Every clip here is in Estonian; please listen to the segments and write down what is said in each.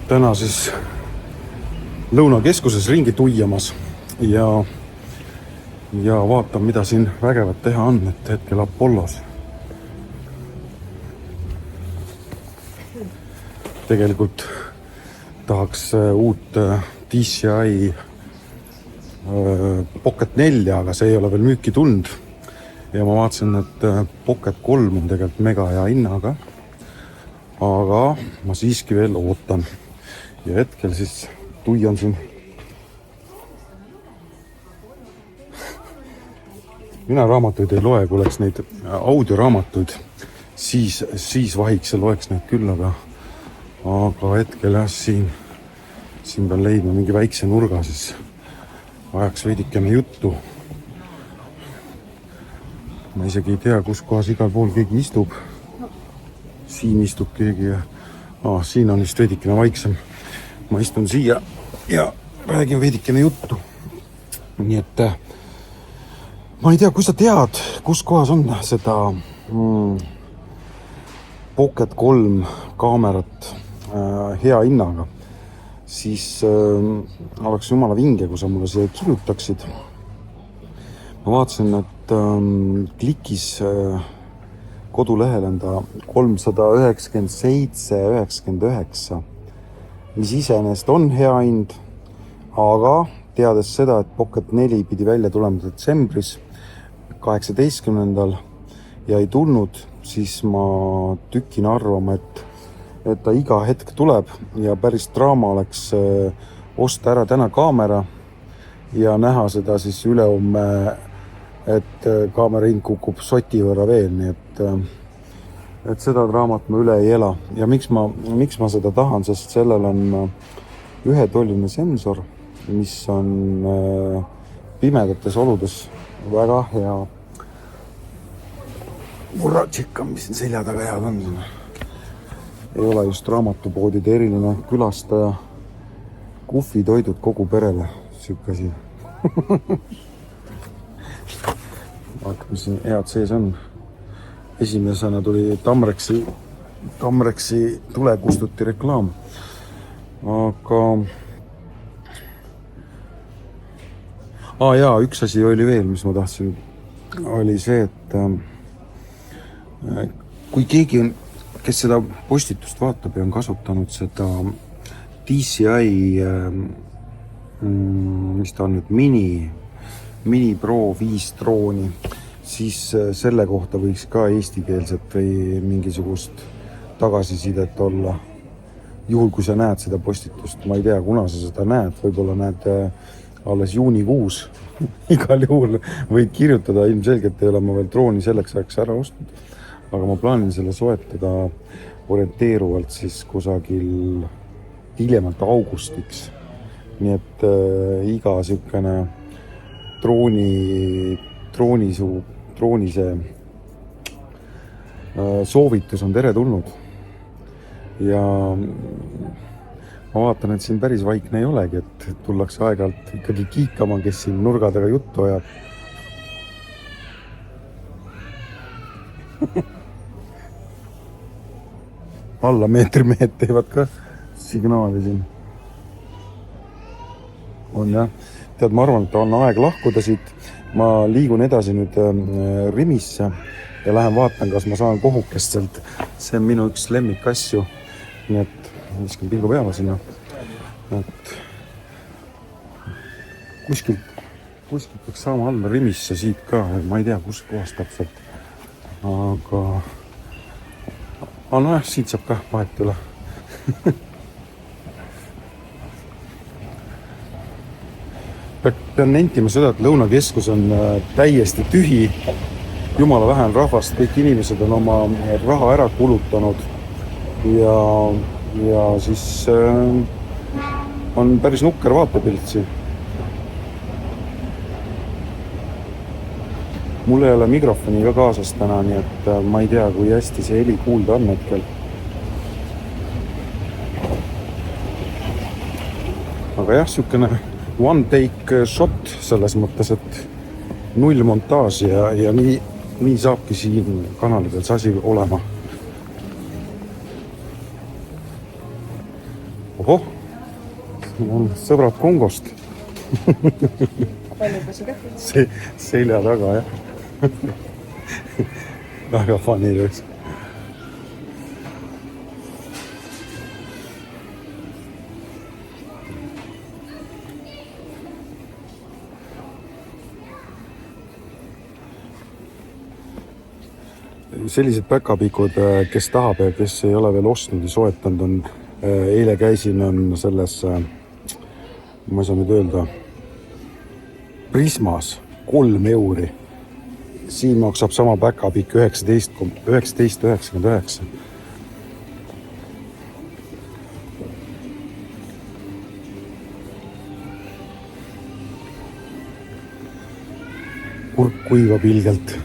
täna siis Lõunakeskuses ringi tuiamas ja vaatan, mida siin vägevat teha on, et hetkel Apollos. Tegelikult tahaks uut DCI Pocket 4, aga see ei ole veel müüki tulnud. Ja ma vaatasin, et Pocket 3 on tegelikult mega hea hinnaga. Aga ma siiski veel ootan. Ja hetkel siis tuian siin. Mina raamatuid ei loe, kui oleks neid audioraamatuid, siis vahiks ja loeks neid küll, aga hetkel jah, siin pean leidma mingi väikse nurga, siis ajaks veidikene juttu. Ma isegi ei tea, kus kohas igal pool keegi istub. Siin istub keegi ja siin on vist veidikene vaiksem. Ma istun siia ja räägin veidikene juttu. Nii et ma ei tea, kui sa tead, kus kohas on seda Pocket 3 kaamerat hea hinnaga, siis oleks jumala vinge, kui sa mulle siia kirjutaksid. Ma vaatasin, et klikis kodulehel on ta 397,99, mis iseenesest on hea hind, aga teades seda, et Pocket 4 pidi välja tulema detsembris 18. ja ei tulnud, siis ma tükin arvama, et ta iga hetk tuleb ja päris draama oleks osta ära täna kaamera ja näha seda siis ülehomme, et kaamera hind kukub soti võrra veel, nii et seda draamat ma üle ei ela. Ja miks ma seda tahan, sest sellel on ühetolline sensor, mis on pimedates oludes väga hea. Muratšika, mis siin selja taga head on. Ei ole just raamatupoodide eriline külastaja. Kuhvitoidud kogu perele, siuke asi. Vaata, mis siin head sees on. Esimesena tuli Tamreksi tulekustuti reklaam. Aga jaa, üks asi oli veel, mis ma tahtsin, oli see, et kui keegi on, kes seda postitust vaatab ja on kasutanud seda DCI, mis ta on nüüd, Mini Pro 5 drooni, siis selle kohta võiks ka eestikeelset või mingisugust tagasisidet olla. Juhul, kui sa näed seda postitust, ma ei tea, kuna sa seda näed, võib-olla näed alles juunikuus. Igal juhul võid kirjutada, ilmselgelt ei ole ma veel drooni selleks ajaks ära ostnud, aga ma plaanin selle soetada orienteeruvalt siis kusagil hiljemalt augustiks. Nii et iga sükene drooni see soovitus on teretulnud. Ja ma vaatan, et siin päris vaikne ei olegi, et tullakse aeg-ajalt ikkagi kiikama, kes siin nurgadega juttu ajab. Alla meetrimehed teevad ka signaali siin. On jah. Tead, ma arvan, et on aeg lahkuda siit. Ma liigun edasi nüüd Rimisse ja lähen vaatan, kas ma saan kohukest sealt. See on minu üks lemmikasju. Nii et viskan pilgu peale sinna. Et kuskilt peaks saama alla Rimisse siit ka. Ma ei tea, kus kohast täpselt. Aga nojah, siit saab ka vahet üle. Pean nentima seda, et Lõunakeskus on täiesti tühi. Jumala vähe on rahvast, kõik inimesed on oma raha ära kulutanud ja siis on päris nukker vaatepilt siin. Mul ei ole mikrofoni ka kaasas täna, nii et ma ei tea, kui hästi see heli kuulda on hetkel. Aga jah, siukene one take shot selles mõttes, et null montaaž ja nii saabki siin kanalidel see asi olema. ohoh, on sõbrad Kongost. Palju see kätte? Selja taga, jah. Väga funny oleks. Sellised päkapikud, kes tahab ja kes ei ole veel ostnud ja soetanud, on eile käisin on selles, ma ei saa nüüd öelda, Prismas 3 euri. Siin maksab sama päkapikk 19,99. Kurk kuivab ilgelt.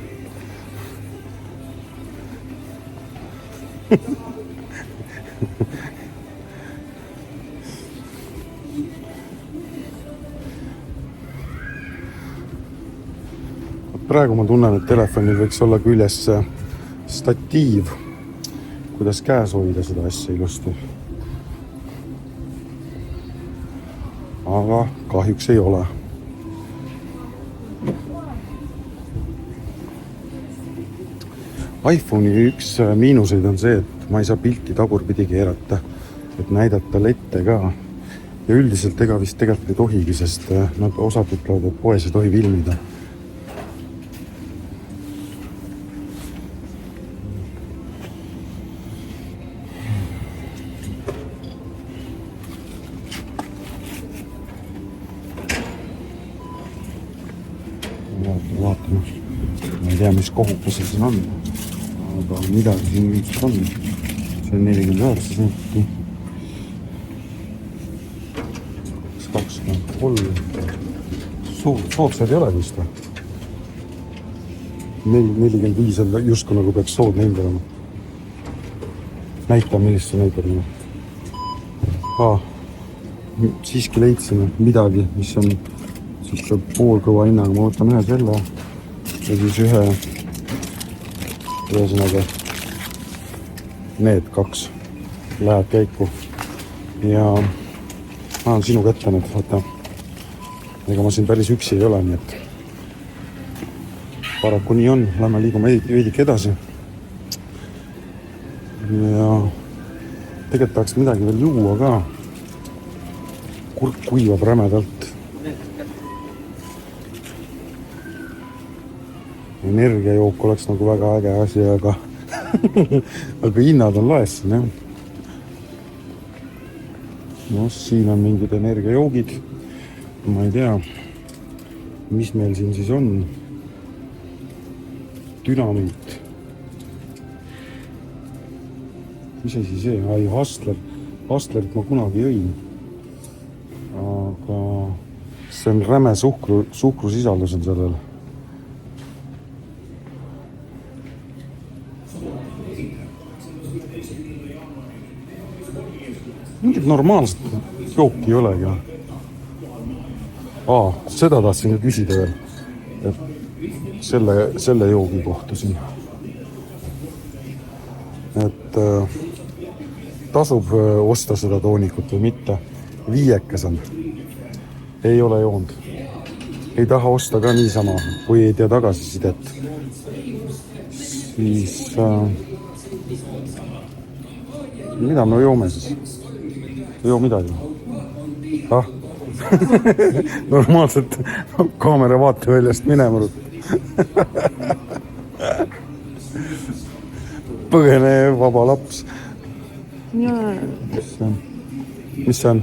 Praegu ma tunnen, et telefonil võiks olla küljes statiiv, kuidas käes hoida seda asja ilusti. Aga kahjuks ei ole. iPhone'i üks miinuseid on see, et ma ei saa pilti tagurpidi keerata, et näidata lette ka. Ja üldiselt ega vist tegelikult ei tohigi, sest nad osad ütlevad, et poes ei tohi filmida. Vaatame. Ma ei tea, mis kohukesel siin on. Aga midagi siin viiks on. See on 49 senti. 23. Soodsad ei ole vist või? 45 on justkui nagu peaks sood neil olema. Näita, millist see näitab. Siiski leidsin midagi, mis on poolkõva hinnaga. Ma võtan ühe selle ja siis ühesõnaga need 2 läheb käiku ja ma olen sinu kätte nüüd, vaata. Ega ma siin päris üksi ei ole, nii et paraku nii on. Lähme liigume veidike edasi ja tegelikult tahaks midagi veel juua ka. Kurk kuivab rämedalt. Energiajook oleks nagu väga äge asi, aga aga hinnad on laes siin, jah. No, siin on mingid energiajoogid. Ma ei tea, mis meil siin siis on. Dünamiit. Mis asi see? Ai, Hustlerit ma kunagi jõin. Aga see on räme suhkrusisaldus on sellel. Mingit normaalset jooki ei olegi. Seda tahtsin ka küsida veel. Selle joogi kohta siin. Et tasub osta seda toonikut või mitte. 5 on. Ei ole joonud. Ei taha osta ka niisama, kui ei tea tagasisidet. Siis mida me joome siis? Ei joo midagi. Normaalselt kaamera vaateväljast minema. Põgene vaba laps. Mis see on?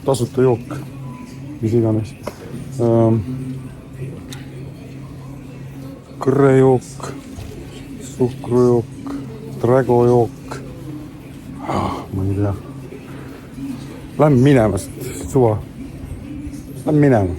Tasuta jook. Mis iganes. Kõrejook. Suhkrujook. Dragojook. Ma ei tea. Lähme minema, suva. Lähme minema.